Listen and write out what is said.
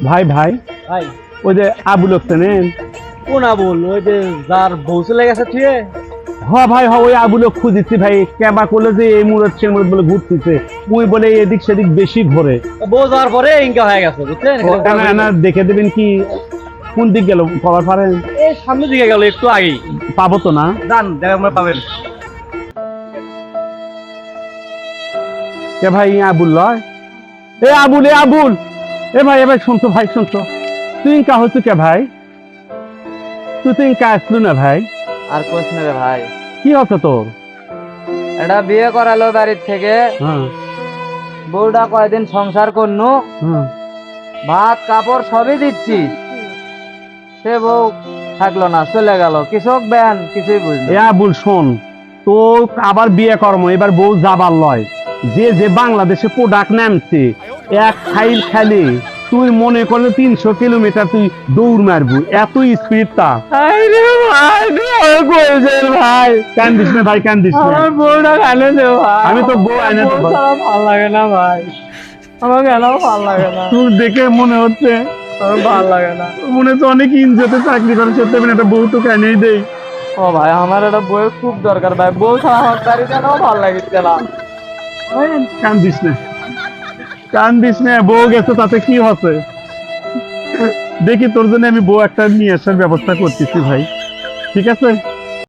ভাই ভাই ভাই ওই যে আবুল চেনেন? কোন আবুল? ওই যে যার বউ চলে গেছে তুই? ভাই ওই আবুলক খুঁজিছি ভাই, কেবা করলে যে এই মুরত সে মুরত বলে ঘুরতেছে, মুই বলে এদিক সেদিক বেশি ঘোরে। বউ যাওয়ার পরে ইনকা হয়ে গেছে, বুঝছেন? দেখে দেবেন কি কোন দিক গেল কবার পারেন? এই সামনের দিকে গেল একটু আগেই। পাবো তো না? যান, দেখা আমরা পাবেন। কে ভাই আবুল লয়? এ আবুল, এ আবুল, এ ভাই শুনছো ভাই, শুনছো? তুই কা হচ্ছে কে ভাই? তুই কা আসলু না ভাই? আর কোচ নেবে ভাই, কি হচ্ছে তোর? এটা বিয়ে করালো বাড়ির থেকে। হ্যাঁ বউটা কয়দিন সংসার করনু, হ্যাঁ। ভাত কাপড় সবই দিচ্ছি, সে বউ থাকলো না, চলে গেল। কৃষক ব্যান কিছুই বুঝলো। এ আবুল শোন, তো আবার বিয়ে কর্ম এবার বউ যাবার লয়। যে যে বাংলাদেশে প্রোডাক্ট নামছে, এক খাইল খালি তুই মনে করলে 300 কিলোমিটার তুই দৌড় মারবু, এত স্পিড তা। ভাই কান্দিস না ভাই, কান্দিস না। বউটা কানে দে ভাই, আমি তো বউ আনে তো ভালো লাগে না ভাই, আমার কেন ভালো লাগে না। তুই দেখে মনে হচ্ছে আমার ভালো লাগে না। মনে হচ্ছে অনেক ইনজতে চাকরি করে, সত্যি একটা বউ তো কেনই দেই। ও ভাই, আমার একটা বউয়ের খুব দরকার ভাই, বউ ছাড়া আমার বাড়িতে নাও ভালো লাগিচ্ছে না। কান্দিস না, কান্দিস না, বউ গেছে তাতে কি হচ্ছে? দেখি তোর জন্য আমি বউ একটা নিয়ে আসার ব্যবস্থা করতেছি ভাই, ঠিক আছে?